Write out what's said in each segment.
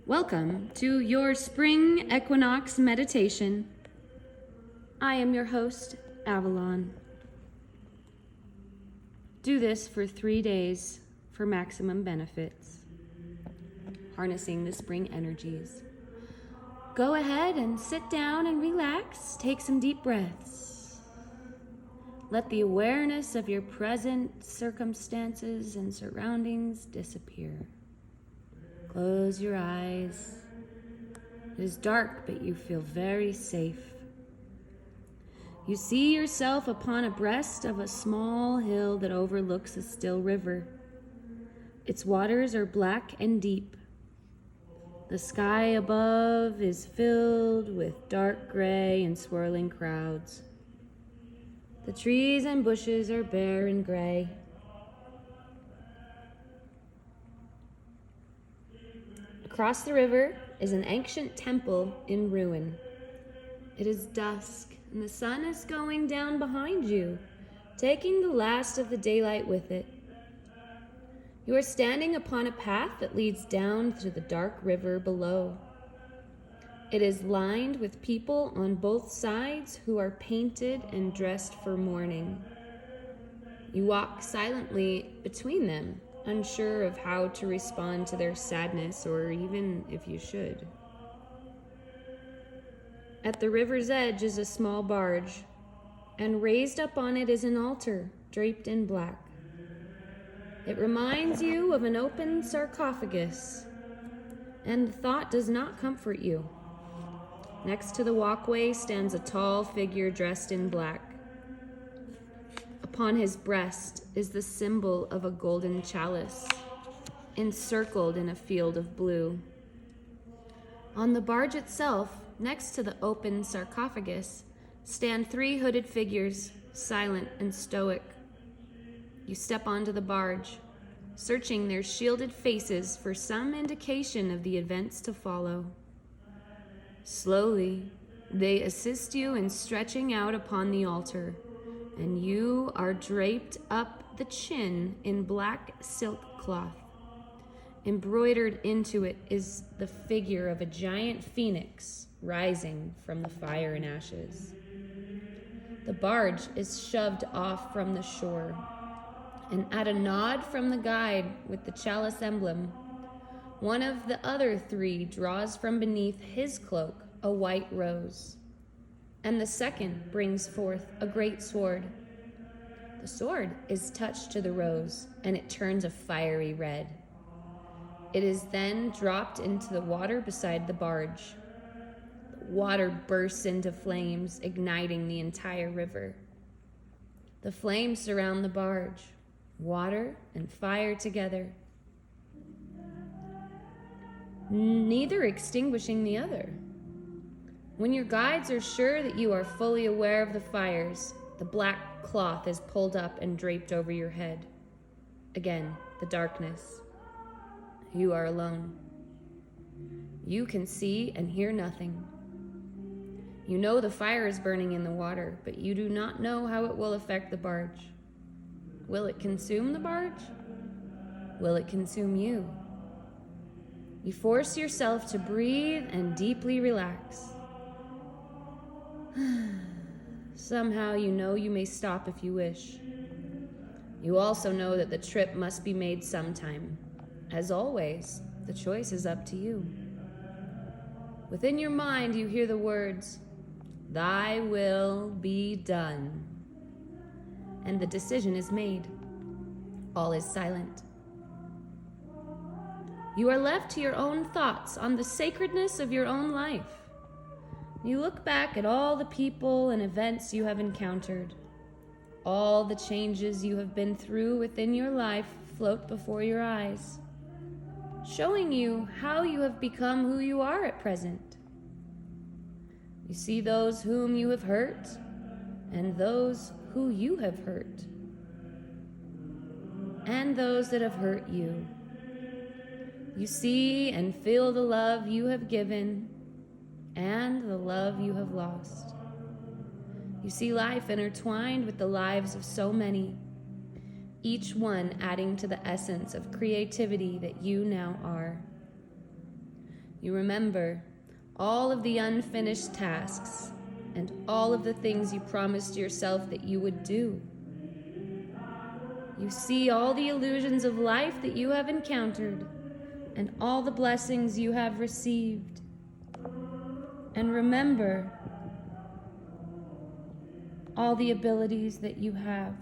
Welcome to your spring equinox meditation. I am your host, Avalon. Do this for 3 days for maximum benefits. Harnessing the spring energies. Go ahead and sit down and relax. Take some deep breaths. Let the awareness of your present circumstances and surroundings disappear. Close your eyes. It is dark, but you feel very safe. You see yourself upon a breast of a small hill that overlooks a still river. Its waters are black and deep. The sky above is filled with dark gray and swirling clouds. The trees and bushes are bare and gray. Across the river is an ancient temple in ruin. It is dusk, and the sun is going down behind you, taking the last of the daylight with it. You are standing upon a path that leads down to the dark river below. It is lined with people on both sides who are painted and dressed for mourning. You walk silently between them, unsure of how to respond to their sadness, or even if you should. At the river's edge is a small barge, and raised up on it is an altar draped in black. It reminds you of an open sarcophagus, and the thought does not comfort you. Next to the walkway stands a tall figure dressed in black. Upon his breast is the symbol of a golden chalice, encircled in a field of blue. On the barge itself, next to the open sarcophagus, stand 3 hooded figures, silent and stoic. You step onto the barge, searching their shielded faces for some indication of the events to follow. Slowly, they assist you in stretching out upon the altar, and you are draped up the chin in black silk cloth. Embroidered into it is the figure of a giant phoenix rising from the fire and ashes. The barge is shoved off from the shore, and at a nod from the guide with the chalice emblem, one of the other 3 draws from beneath his cloak a white rose, and the second brings forth a great sword. The sword is touched to the rose, and it turns a fiery red. It is then dropped into the water beside the barge. The water bursts into flames, igniting the entire river. The flames surround the barge, water and fire together, neither extinguishing the other. When your guides are sure that you are fully aware of the fires, the black cloth is pulled up and draped over your head. Again, the darkness. You are alone. You can see and hear nothing. You know the fire is burning in the water, but you do not know how it will affect the barge. Will it consume the barge? Will it consume you? You force yourself to breathe and deeply relax. Somehow you know you may stop if you wish. You also know that the trip must be made sometime. As always, the choice is up to you. Within your mind you hear the words, "Thy will be done." And the decision is made. All is silent. You are left to your own thoughts on the sacredness of your own life. You look back at all the people and events you have encountered. All the changes you have been through within your life float before your eyes, showing you how you have become who you are at present. You see those whom you have hurt and those who you have hurt, and those that have hurt you. You see and feel the love you have given and the love you have lost. You see life intertwined with the lives of so many, each one adding to the essence of creativity that you now are. You remember all of the unfinished tasks and all of the things you promised yourself that you would do. You see all the illusions of life that you have encountered and all the blessings you have received. And remember all the abilities that you have.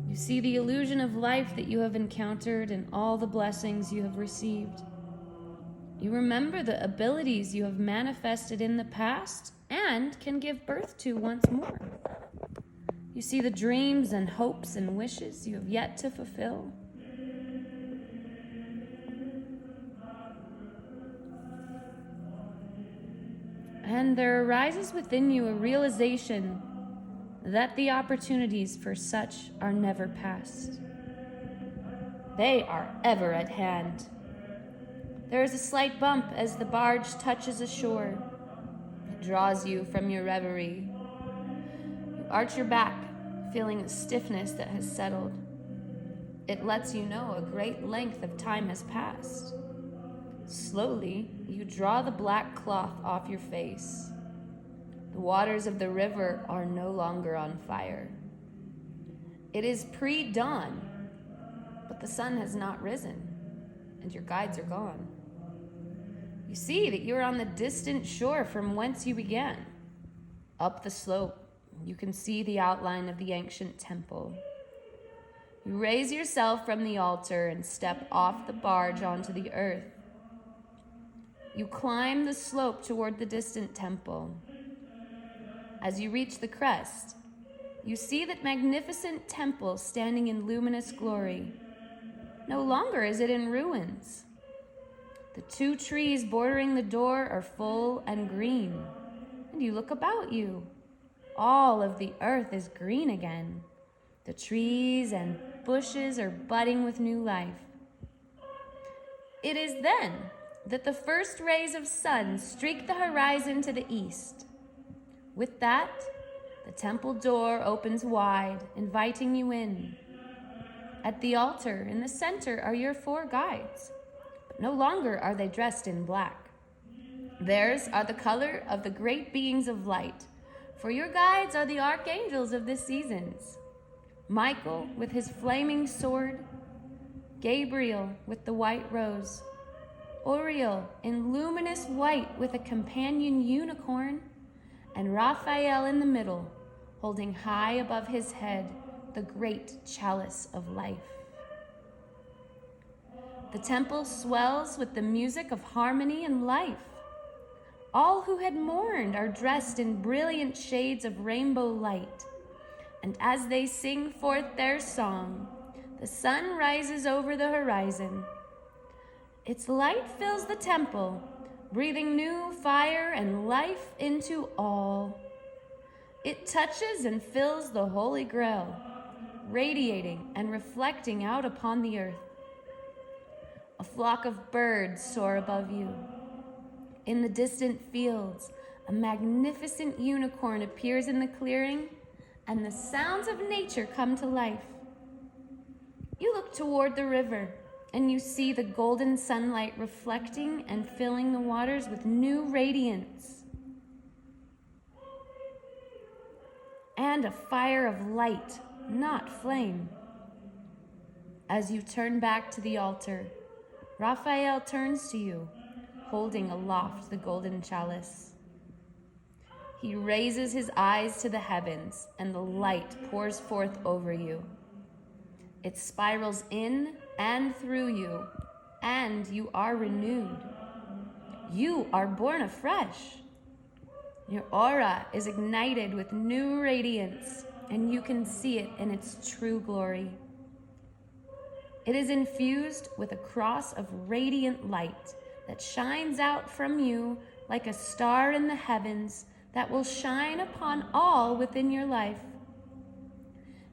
You see the illusion of life that you have encountered and all the blessings you have received. You remember the abilities you have manifested in the past and can give birth to once more. You see the dreams and hopes and wishes you have yet to fulfill. And there arises within you a realization that the opportunities for such are never past. They are ever at hand. There is a slight bump as the barge touches a shore. It draws you from your reverie. You arch your back, feeling the stiffness that has settled. It lets you know a great length of time has passed. Slowly, you draw the black cloth off your face. The waters of the river are no longer on fire. It is pre-dawn, but the sun has not risen, and your guides are gone. You see that you are on the distant shore from whence you began. Up the slope, you can see the outline of the ancient temple. You raise yourself from the altar and step off the barge onto the earth. You climb the slope toward the distant temple. As you reach the crest, you see that magnificent temple standing in luminous glory. No longer is it in ruins. The 2 trees bordering the door are full and green, and you look about you. All of the earth is green again. The trees and bushes are budding with new life. It is then that the first rays of sun streak the horizon to the east. With that, the temple door opens wide, inviting you in. At the altar in the center are your 4 guides, but no longer are they dressed in black. Theirs are the color of the great beings of light, for your guides are the archangels of the seasons. Michael with his flaming sword, Gabriel with the white rose, Uriel in luminous white with a companion unicorn, and Raphael in the middle, holding high above his head the great chalice of life. The temple swells with the music of harmony and life. All who had mourned are dressed in brilliant shades of rainbow light, and as they sing forth their song, the sun rises over the horizon. Its light fills the temple, breathing new fire and life into all. It touches and fills the Holy Grail, radiating and reflecting out upon the earth. A flock of birds soar above you. In the distant fields, a magnificent unicorn appears in the clearing, and the sounds of nature come to life. You look toward the river, and you see the golden sunlight reflecting and filling the waters with new radiance. And a fire of light, not flame. As you turn back to the altar, Raphael turns to you, holding aloft the golden chalice. He raises his eyes to the heavens, and the light pours forth over you. It spirals in and through you, and you are renewed. You are born afresh. Your aura is ignited with new radiance, and you can see it in its true glory. It is infused with a cross of radiant light that shines out from you like a star in the heavens that will shine upon all within your life.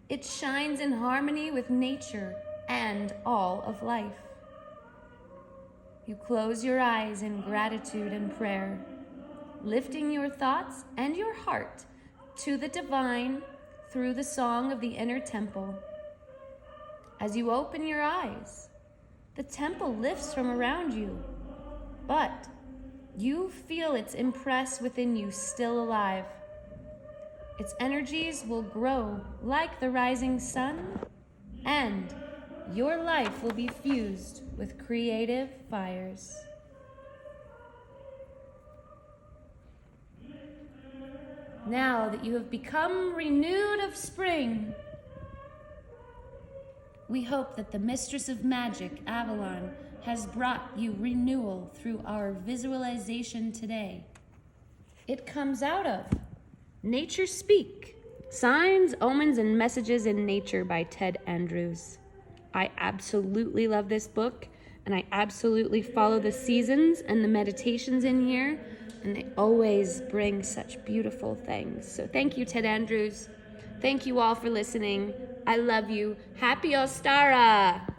It shines in harmony with nature and all of life. You close your eyes in gratitude and prayer, lifting your thoughts and your heart to the divine through the song of the inner temple. As you open your eyes, The temple lifts from around you, but you feel its impress within you still alive. Its energies will grow like the rising sun, and your life will be fused with creative fires. Now that you have become renewed of spring, we hope that the Mistress of Magic, Avalon, has brought you renewal through our visualization today. It comes out of Nature Speak, Signs, Omens, and Messages in Nature by Ted Andrews. I absolutely love this book, and I absolutely follow the seasons and the meditations in here, and they always bring such beautiful things. So thank you, Ted Andrews. Thank you all for listening. I love you. Happy Ostara!